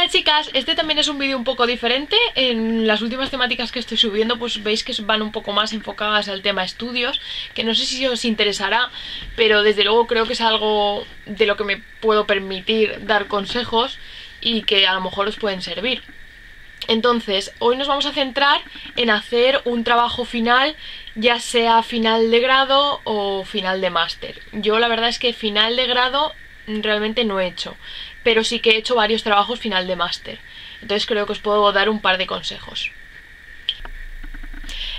Hola chicas, este también es un vídeo un poco diferente. En las últimas temáticas que estoy subiendo pues veis que van un poco más enfocadas al tema estudios, que no sé si os interesará, pero desde luego creo que es algo de lo que me puedo permitir dar consejos y que a lo mejor os pueden servir. Entonces, hoy nos vamos a centrar en hacer un trabajo final, ya sea final de grado o final de máster. Yo la verdad es que final de grado realmente no he hecho, pero sí que he hecho varios trabajos final de máster. Entonces creo que os puedo dar un par de consejos.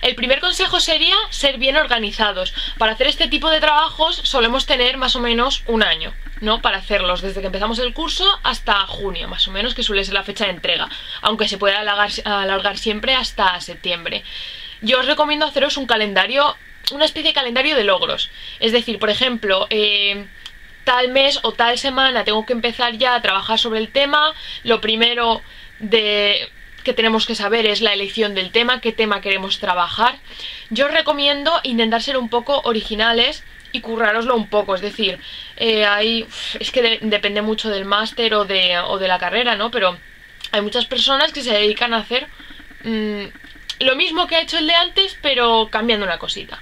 El primer consejo sería ser bien organizados. Para hacer este tipo de trabajos solemos tener más o menos un año, ¿no? Para hacerlos desde que empezamos el curso hasta junio, más o menos, que suele ser la fecha de entrega, aunque se puede alargar siempre hasta septiembre. Yo os recomiendo haceros un calendario, una especie de calendario de logros. Es decir, por ejemplo, tal mes o tal semana tengo que empezar ya a trabajar sobre el tema. Lo primero que tenemos que saber es la elección del tema, qué tema queremos trabajar. Yo os recomiendo intentar ser un poco originales y currároslo un poco, es decir, es que depende mucho del máster o de la carrera, ¿no? Pero hay muchas personas que se dedican a hacer lo mismo que ha hecho el de antes, pero cambiando una cosita.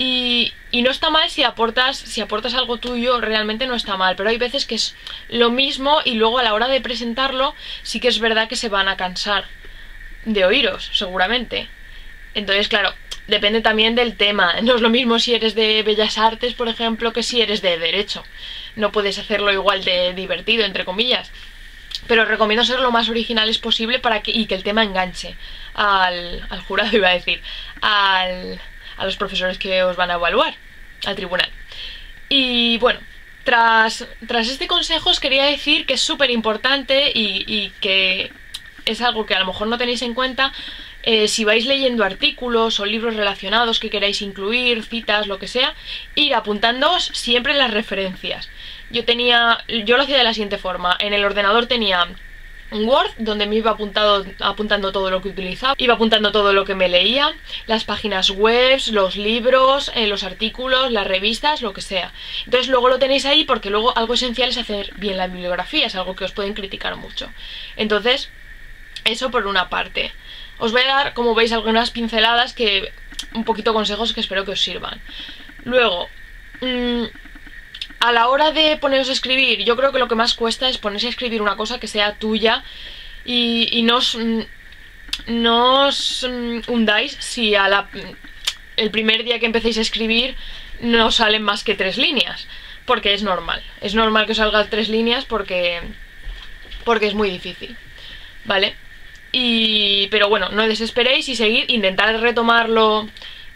Y no está mal si aportas algo tuyo, realmente no está mal, pero hay veces que es lo mismo y luego a la hora de presentarlo sí que es verdad que se van a cansar de oíros, seguramente. Entonces, claro, depende también del tema. No es lo mismo si eres de Bellas Artes, por ejemplo, que si eres de Derecho. No puedes hacerlo igual de divertido, entre comillas. Pero os recomiendo ser lo más originales posible y que el tema enganche al jurado, iba a decir, a los profesores que os van a evaluar, al tribunal. Y bueno, tras este consejo os quería decir que es súper importante y que es algo que a lo mejor no tenéis en cuenta. Si vais leyendo artículos o libros relacionados que queráis incluir, citas, lo que sea, ir apuntándoos siempre las referencias. Yo lo hacía de la siguiente forma. En el ordenador tenía un Word donde me iba apuntando todo lo que utilizaba, iba apuntando todo lo que me leía, las páginas web, los libros, los artículos, las revistas, lo que sea. Entonces luego lo tenéis ahí porque luego algo esencial es hacer bien la bibliografía, es algo que os pueden criticar mucho. Entonces, eso por una parte. Os voy a dar, como veis, algunas pinceladas, un poquito consejos que espero que os sirvan. Luego, a la hora de poneros a escribir, yo creo que lo que más cuesta es ponerse a escribir una cosa que sea tuya y no os hundáis si el primer día que empecéis a escribir no salen más que 3 líneas, porque es normal que os salgan 3 líneas porque es muy difícil, ¿vale? Pero bueno, no desesperéis y seguid, intentad retomarlo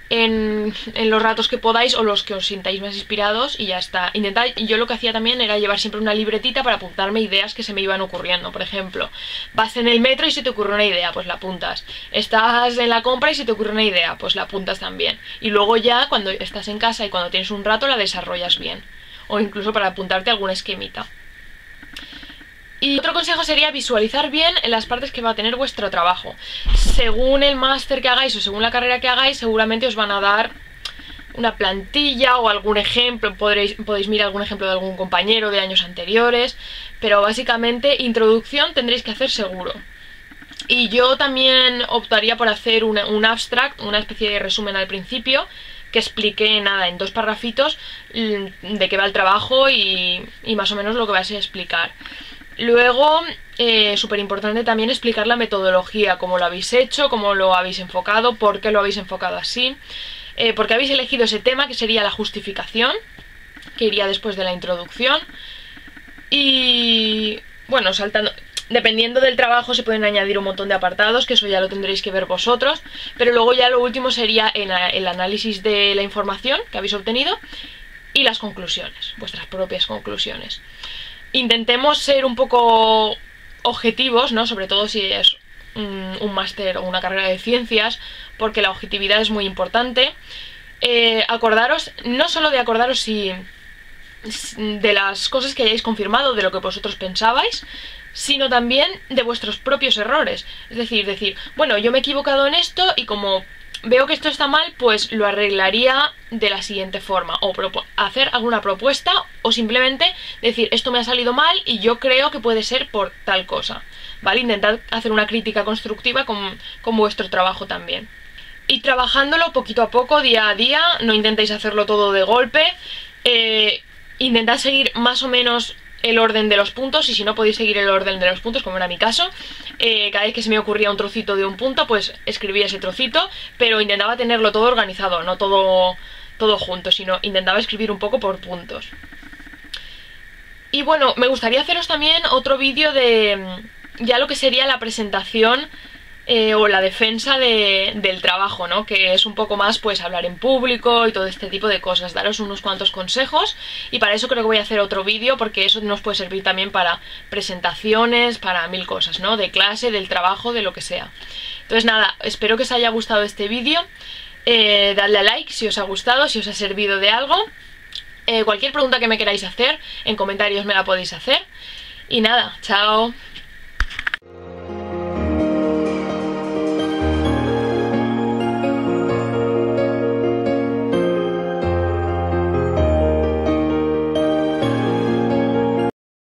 en los ratos que podáis o los que os sintáis más inspirados y ya está. Yo lo que hacía también era llevar siempre una libretita para apuntarme ideas que se me iban ocurriendo. Por ejemplo, vas en el metro y se te ocurre una idea, pues la apuntas. Estás en la compra y se te ocurre una idea, pues la apuntas también. Y luego ya cuando estás en casa y cuando tienes un rato la desarrollas bien. O incluso para apuntarte algún esquemita. Y otro consejo sería visualizar bien en las partes que va a tener vuestro trabajo. Según el máster que hagáis o según la carrera que hagáis, seguramente os van a dar una plantilla o algún ejemplo. Podéis mirar algún ejemplo de algún compañero de años anteriores. Pero básicamente introducción tendréis que hacer seguro. Y yo también optaría por hacer un abstract, una especie de resumen al principio, que explique nada, en 2 parrafitos de qué va el trabajo y más o menos lo que vais a explicar. Luego, súper importante también explicar la metodología, cómo lo habéis hecho, cómo lo habéis enfocado, por qué lo habéis enfocado así, por qué habéis elegido ese tema, que sería la justificación, que iría después de la introducción. Y bueno, dependiendo del trabajo se pueden añadir un montón de apartados, que eso ya lo tendréis que ver vosotros, pero luego ya lo último sería el análisis de la información que habéis obtenido y las conclusiones, vuestras propias conclusiones. Intentemos ser un poco objetivos, ¿no? Sobre todo si es un máster o una carrera de ciencias, porque la objetividad es muy importante. Acordaros, no solo de acordaros de las cosas que hayáis confirmado, de lo que vosotros pensabais, sino también de vuestros propios errores. Es decir, bueno, yo me he equivocado en esto y como veo que esto está mal, pues lo arreglaría de la siguiente forma, o hacer alguna propuesta, o simplemente decir esto me ha salido mal y yo creo que puede ser por tal cosa, ¿vale? Intentad hacer una crítica constructiva con vuestro trabajo también. Y trabajándolo poquito a poco, día a día, no intentéis hacerlo todo de golpe, intentad seguir más o menos el orden de los puntos, y si no podéis seguir el orden de los puntos, como era mi caso, cada vez que se me ocurría un trocito de un punto, pues escribía ese trocito, pero intentaba tenerlo todo organizado, no todo junto, sino intentaba escribir un poco por puntos. Y bueno, me gustaría haceros también otro vídeo de ya lo que sería la presentación o la defensa del trabajo, ¿no? Que es un poco más pues hablar en público y todo este tipo de cosas, daros unos cuantos consejos, y para eso creo que voy a hacer otro vídeo, porque eso nos puede servir también para presentaciones, para mil cosas, ¿no? De clase, del trabajo, de lo que sea. Entonces nada, espero que os haya gustado este vídeo, dadle a like si os ha gustado, si os ha servido de algo. Cualquier pregunta que me queráis hacer, en comentarios me la podéis hacer. Y nada, chao.